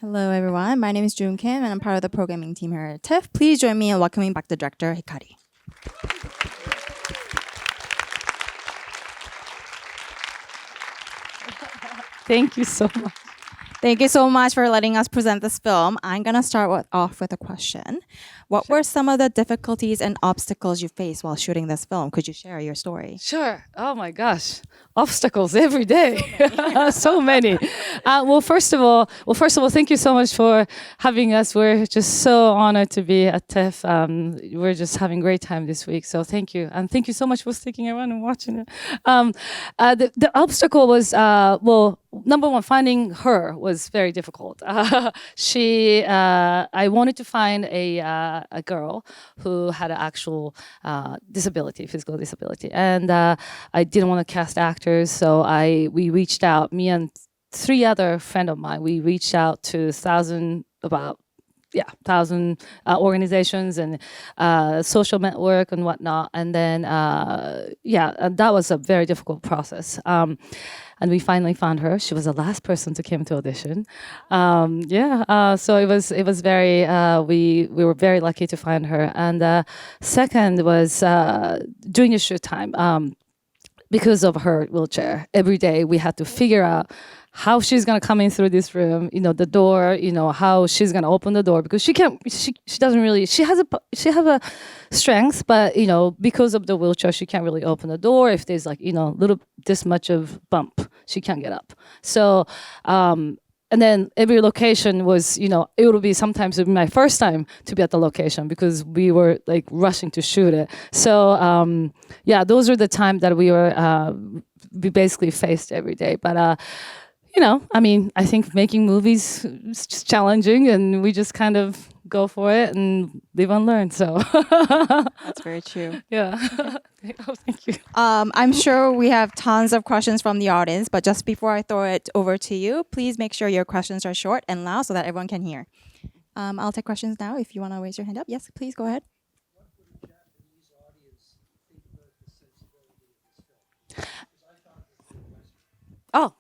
Hello, everyone. My name is Jun Kim, and I'm part of the programming team here at TIFF. Please join me in welcoming back the director, HIKARI. Thank you so much. Thank you so much for letting us present this film. I'm going to start off with a question. What were some of the difficulties and obstacles you faced while shooting this film? Could you share your story? Sure. Oh my gosh, obstacles every day. So many. First of all, thank you so much for having us. We're just so honored to be at TIFF. We're just having a great time this week. So thank you, and thank you so much for sticking around and watching it. The obstacle was number one, finding her was very difficult. I wanted to find a girl who had an actual disability, physical disability, and I didn't want to cast actors, so we reached out. Me and three other friends of mine, we reached out to thousand organizations and social network and whatnot, and then that was a very difficult process. And we finally found her. She was the last person to come to audition. So it was very we were very lucky to find her. And second was during the shoot time. Because of her wheelchair, every day we had to figure out how she's gonna come in through this room, the door, how she's gonna open the door, because she doesn't really, she has a strength, but because of the wheelchair, she can't really open the door. If there's little this much of bump, she can't get up. So and then every location was, it would be sometimes it would be my first time to be at the location because we were like rushing to shoot it. So those are the times that we basically faced every day. But I think making movies is just challenging, and we just kind of go for it and live and learn. So That's very true. yeah. Oh, thank you. I'm sure we have tons of questions from the audience, but just before I throw it over to you, please make sure your questions are short and loud so that everyone can hear. I'll take questions now if you want to raise your hand up. Yes, please go ahead. Oh,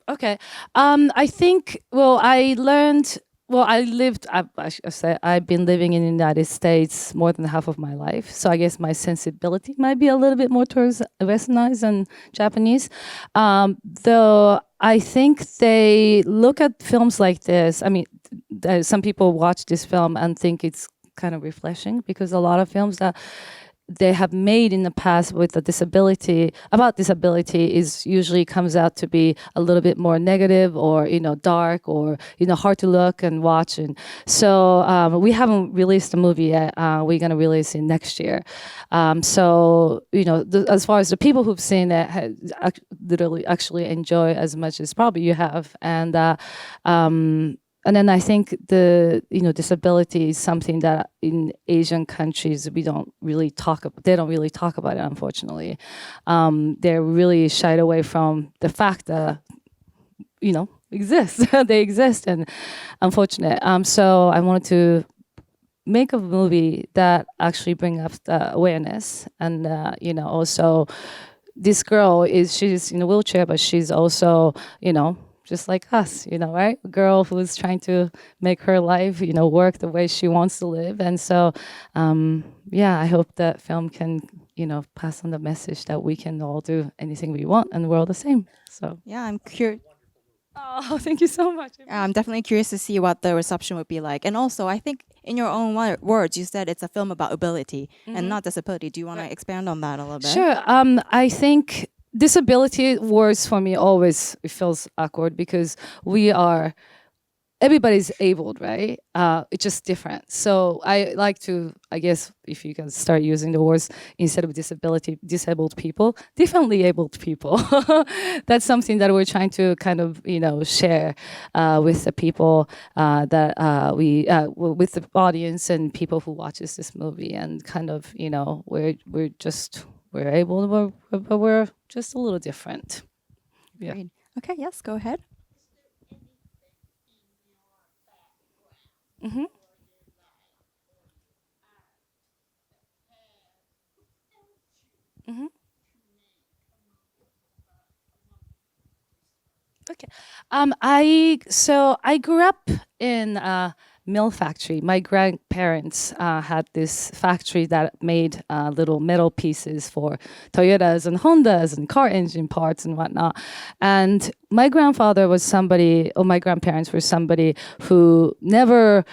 okay. I think. Well, I learned. Well, I lived. I should say I've been living in the United States more than half of my life, so I guess my sensibility might be a little bit more towards Westernized than Japanese. Though I think they look at films like this. I mean, some people watch this film and think it's kind of refreshing because a lot of films that they have made in the past with a disability is usually comes out to be a little bit more negative or dark or hard to look and watch. And so we haven't released the movie yet. We're going to release it next year. So as far as the people who've seen it literally actually enjoy as much as probably you have. And then I think the disability is something that in Asian countries we don't really talk about. They don't really talk about it, unfortunately. They're really shied away from the fact that exist. They exist, and unfortunate. So I wanted to make a movie that actually bring up the awareness, and also this girl she's in a wheelchair, but she's also just like us, right? A girl who's trying to make her life, work the way she wants to live. And so, I hope that film can, pass on the message that we can all do anything we want and we're all the same. So, Yeah, I'm curious. oh, thank you so much. I'm definitely curious to see what the reception would be like. And also, I think in your own words, you said it's a film about ability and not disability. Do you want to expand on that a little bit? Sure. I think disability words for me always it feels awkward because everybody's abled, right? It's just different. So I like to, I guess, if you can start using the words instead of disabled people, differently abled people. That's something that we're trying to kind of, share with the people that with the audience and people who watches this movie, and kind of, we're able, but we're just a little different. Yeah. Great. Okay, yes, go ahead. Mm-hmm. Mm-hmm. Okay. I grew up in a mill factory. My grandparents had this factory that made little metal pieces for Toyotas and Hondas and car engine parts and whatnot. And my grandfather was somebody, or my grandparents were somebody who never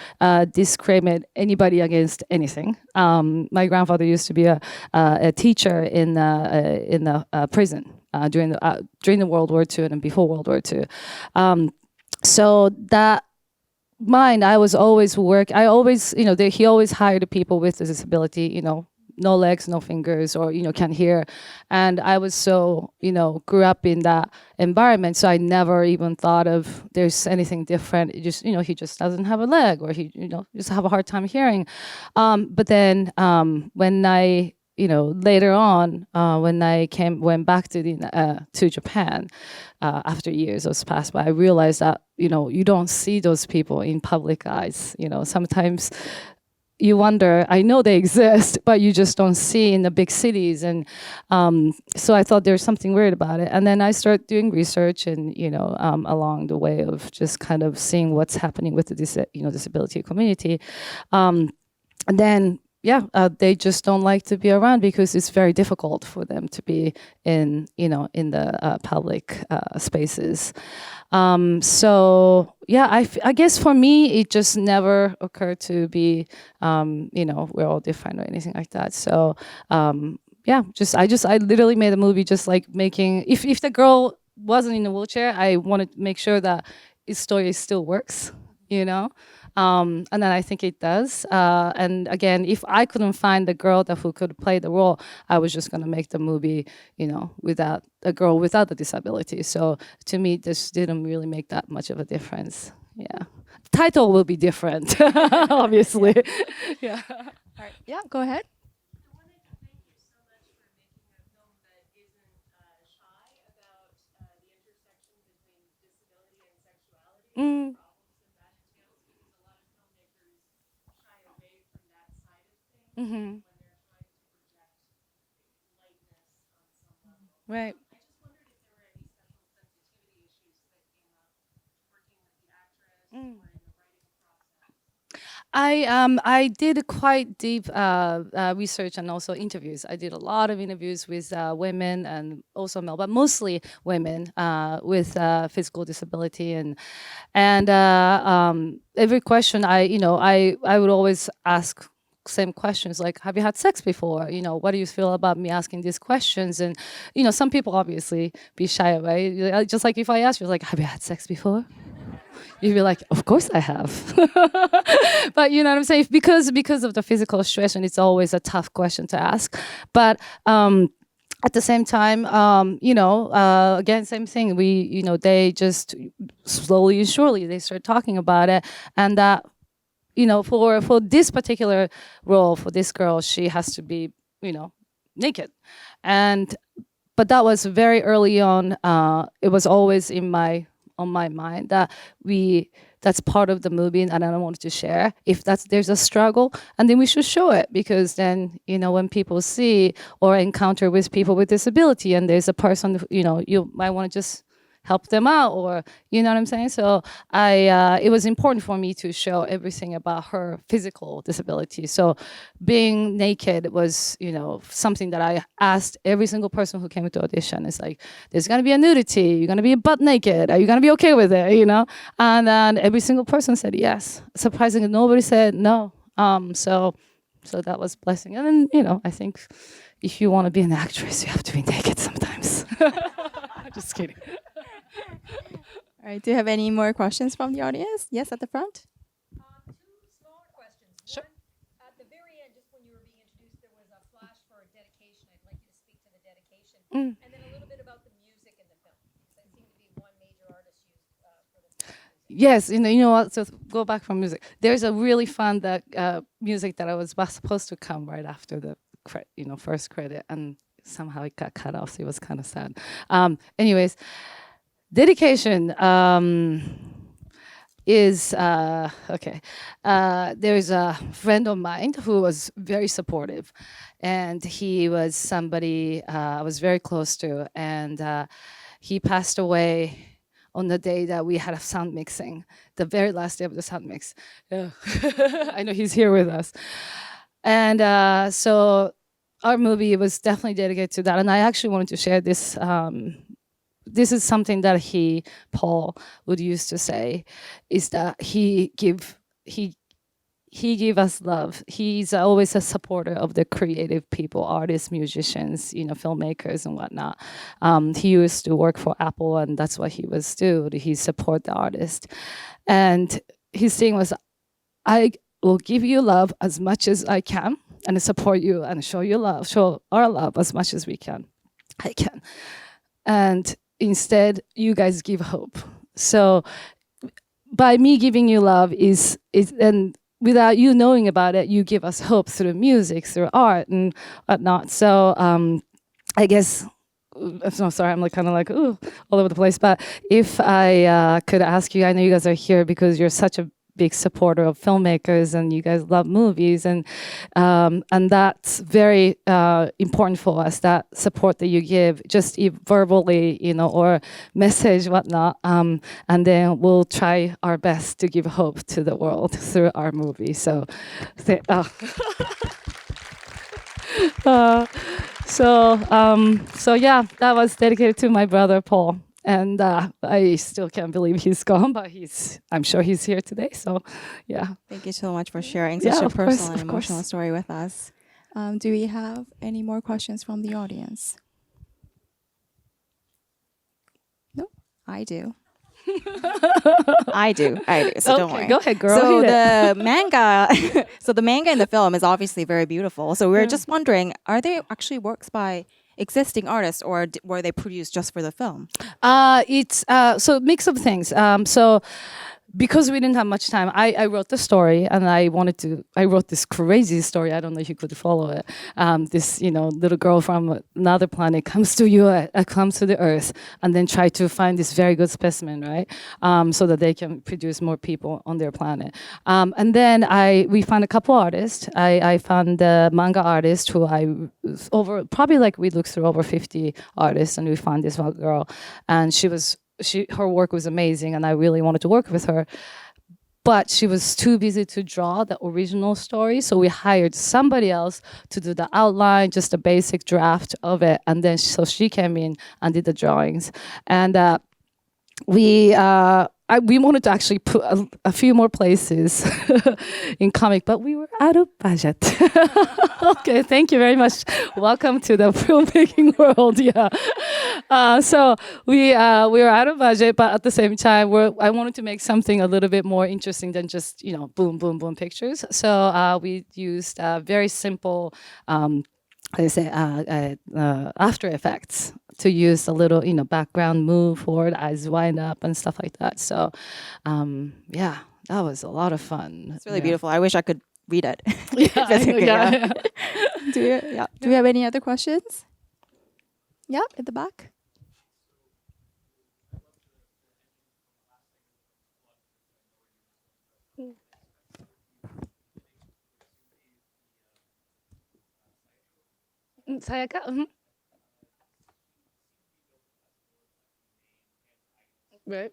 discriminated anybody against anything. My grandfather used to be a teacher in a prison during the World War II and before World War II. So that mind, I was always I always, he always hired people with a disability, no legs, no fingers, or, can't hear. And I was so, grew up in that environment. So I never even thought of there's anything different. It just, he just doesn't have a leg, or he, just have a hard time hearing. But then when I, later on, when I went back to Japan, after years was passed by, I realized that, you don't see those people in public eyes. Sometimes you wonder, I know they exist, but you just don't see in the big cities. And so I thought there's something weird about it. And then I started doing research and, along the way of just kind of seeing what's happening with the disability community. And then they just don't like to be around because it's very difficult for them to be in the public spaces. I guess for me, it just never occurred to be, we're all different or anything like that. So, I literally made a movie just like making, if the girl wasn't in a wheelchair, I wanted to make sure that its story still works, and then I think it does. And again, if I couldn't find the girl who could play the role, I was just going to make the movie, without a girl without the disability. So to me, this didn't really make that much of a difference. Yeah. Title will be different, obviously. Yeah. All right. Yeah, go ahead. Mm. Mm-hmm. Right. Mm. I did quite deep research and also interviews. I did a lot of interviews with women and also male, but mostly women with physical disability, and every question I would always ask same questions like, have you had sex before? What do you feel about me asking these questions? And some people obviously be shy away. Just like if I ask you like, have you had sex before? You'd be like, of course I have. But you know what I'm saying? Because of the physical stress, and it's always a tough question to ask. But at the same time, again, same thing. They just slowly and surely they start talking about it, and that for this particular role for this girl, she has to be naked, and but that was very early on. It was always on my mind that that's part of the movie, and I don't want to share. If there's a struggle, and then we should show it, because then when people see or encounter with people with disability, and there's a person you might want to just help them out, or you know what I'm saying. So it was important for me to show everything about her physical disability. So being naked was something that I asked every single person who came to audition. It's like, there's gonna be a nudity, you're gonna be butt naked, are you gonna be okay with it? And then every single person said yes. Surprisingly, nobody said no. So that was blessing. And then I think if you want to be an actress, you have to be naked sometimes. Just kidding. All right. Do you have any more questions from the audience? Yes, at the front. Two smaller questions. Sure. One, at the very end, just when you were being introduced, there was a flash for a dedication. I'd like you to speak to the dedication. Mm. And then a little bit about the music in the film. Because that seemed to be one major artist used for the film. Yes, you know what? So go back from music. There's a really fun music that I was supposed to come right after the first credit, and somehow it got cut off. So it was kind of sad. Anyways, dedication is okay. There's a friend of mine who was very supportive, and he was somebody I was very close to, and he passed away on the day that we had a sound mixing, the very last day of the sound mix. Yeah. I know he's here with us. And so our movie was definitely dedicated to that. And I actually wanted to share this. This is something that Paul, would used to say, is that he give us love. He's always a supporter of the creative people, artists, musicians, filmmakers and whatnot. He used to work for Apple, and that's what he was do. He support the artist. And his thing was, I will give you love as much as I can and support you and show our love as much as I can. And instead, you guys give hope. So by me giving you love is and without you knowing about it, you give us hope through music, through art and whatnot. So I guess, I'm so sorry, I'm kind of ooh, all over the place. But if I could ask you, I know you guys are here because you're such a big supporter of filmmakers and you guys love movies, and that's very important for us, that support that you give, just verbally, or message, whatnot, and then we'll try our best to give hope to the world through our movie. So so yeah, that was dedicated to my brother Paul. And I still can't believe he's gone, but I'm sure he's here today. So, yeah. Thank you so much for sharing such a of personal course, and of emotional course. story with us. Do we have any more questions from the audience? No, I do. I do. So don't worry. Go ahead, girl. So Hit it. the manga, the manga in the film is obviously very beautiful. So we were just wondering, are they actually works by existing artists, or were they produced just for the film? It's so mix of things. So because we didn't have much time, I wrote the story, and I wrote this crazy story. I don't know if you could follow it. This little girl from another planet comes to the Earth, and then try to find this very good specimen, right? So that they can produce more people on their planet. And then we found a couple artists. I found the manga artist who we looked through over 50 artists, and we found this one girl, and her work was amazing, and I really wanted to work with her. But she was too busy to draw the original story, so we hired somebody else to do the outline, just a basic draft of it, and then so she came in and did the drawings. And we wanted to actually put a few more places in comic, but we were out of budget. Okay, thank you very much. Welcome to the filmmaking world. Yeah. So we were out of budget, but at the same time, I wanted to make something a little bit more interesting than just boom, boom, boom pictures. So we used very simple. After Effects to use a little, background move forward, eyes wind up and stuff like that. So, yeah, that was a lot of fun. It's really beautiful. I wish I could read it. Yeah, Physically, yeah. Do we have any other questions? Yeah, at the back. Sayaka? Right.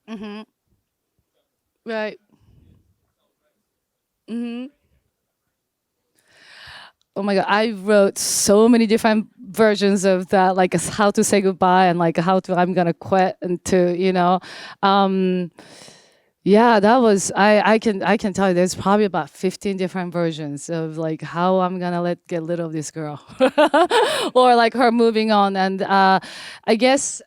Mm-hmm. Right. Mm-hmm. Oh my God, I wrote so many different versions of that, like how to say goodbye and like I'm gonna quit and yeah, that was I can tell you there's probably about 15 different versions of like how I'm gonna get rid of this girl or like her moving on. And I guess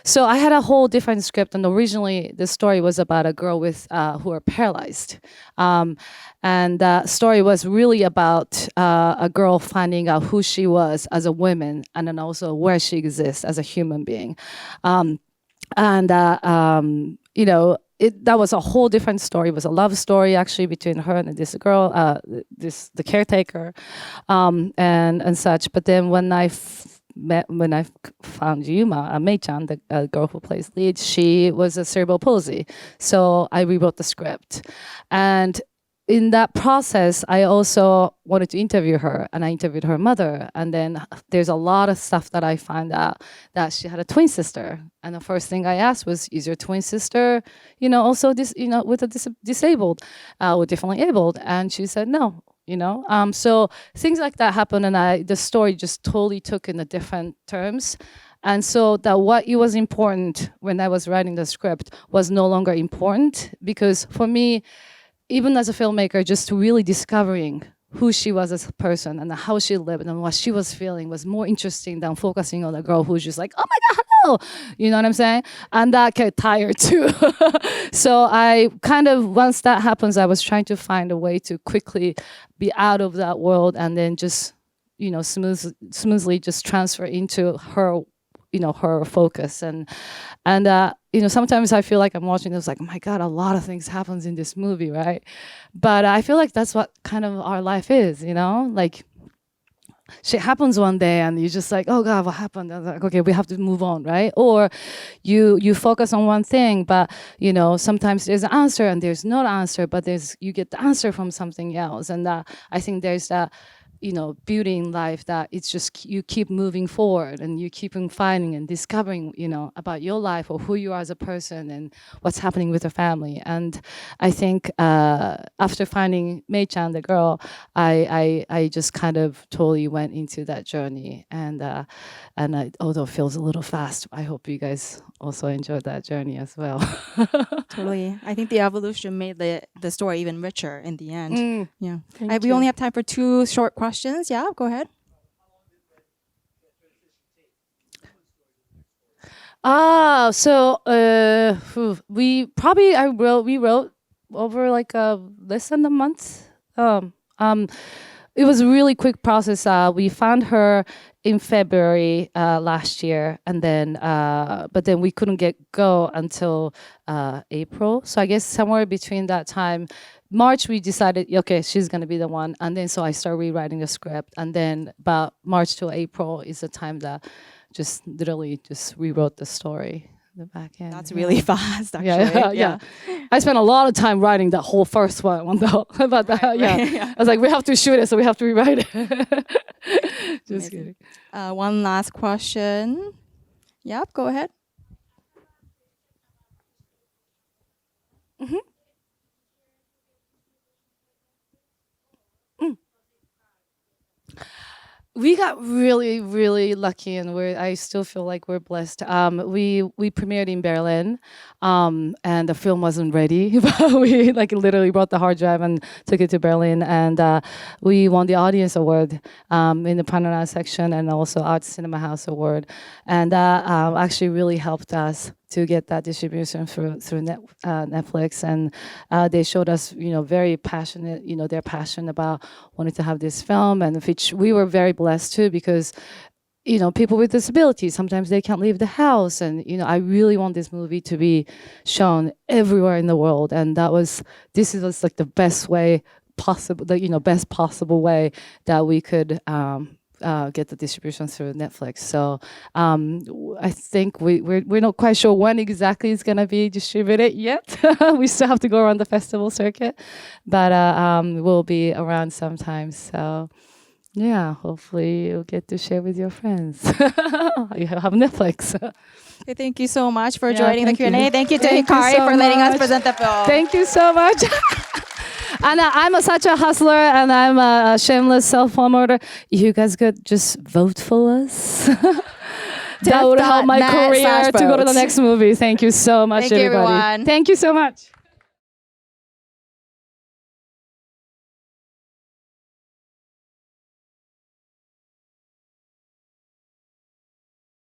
so I had a whole different script, and originally the story was about a girl who are paralyzed, and the story was really about a girl finding out who she was as a woman, and then also where she exists as a human being, that was a whole different story. It was a love story actually between her and this girl, the caretaker, and such. But then when I found Yuma, Mei-chan, the girl who plays lead, she was a cerebral palsy. So I rewrote the script. And in that process, I also wanted to interview her, and I interviewed her mother. And then there's a lot of stuff that I found out that she had a twin sister. And the first thing I asked was, "Is your twin sister, also with a disabled, or differently abled?" And she said no. So things like that happened, and the story just totally took in a different terms. And so that what it was important when I was writing the script was no longer important, because for me, even as a filmmaker, just really discovering who she was as a person and how she lived and what she was feeling was more interesting than focusing on a girl who's just like, "Oh my God, hello." You know what I'm saying? And that get tired too. So I kind of, once that happens, I was trying to find a way to quickly be out of that world and then just, smoothly just transfer into her, her focus. And sometimes I feel like I'm watching this like, oh my God, a lot of things happens in this movie, right? But I feel like that's what kind of our life is, like shit happens one day and you're just like, oh God, what happened? I was like, okay, we have to move on, right? Or you focus on one thing, but sometimes there's an answer and there's no answer, but you get the answer from something else. And I think there's that beauty in life, that it's just you keep moving forward and you keep finding and discovering, about your life or who you are as a person and what's happening with your family. And I think after finding Mei-chan, the girl, I just kind of totally went into that journey. And although it feels a little fast, I hope you guys also enjoyed that journey as well. Totally. I think the evolution made the story even richer in the end. Yeah. Thank We you. only have time for 2 short questions. Yeah, go ahead. So we wrote over like less than a month. It was a really quick process. We found her in February last year, and then but then we couldn't go until April. So I guess somewhere between that time, March, we decided, okay, she's gonna be the one. And then so I started rewriting the script, and then about March to April is the time that just literally just rewrote the story. The back end. That's really fast, actually. Yeah. I spent a lot of time writing that whole first one though. But I was like, we have to shoot it, so we have to rewrite it. Just kidding. One last question. Yep, go ahead. We got really, really lucky, and I still feel like we're blessed. We premiered in Berlin, and the film wasn't ready, but we like literally brought the hard drive and took it to Berlin, and we won the audience award in the Panorama section, and also Art Cinema House award, and that actually really helped us to get that distribution through Netflix. And they showed us, very passionate, their passion about wanting to have this film, and which we were very blessed too, because people with disabilities, sometimes they can't leave the house, and I really want this movie to be shown everywhere in the world, and this is like the best way possible, best possible way that we could get the distribution through Netflix. So I think we're not quite sure when exactly it's gonna be distributed yet. We still have to go around the festival circuit, but we'll be around sometime. So yeah, hopefully you'll get to share with your friends. You have Netflix. Okay, thank you so much for joining the thank Q&A. you. Thank you to Thank you HIKARI so for letting us much. present the film. Thank you so much. And I'm such a hustler, and I'm a shameless self-promoter. You guys could just vote for us. That would help my career to go to the next movie. Thank you so much, Thank you, everybody. everyone. Thank you so much.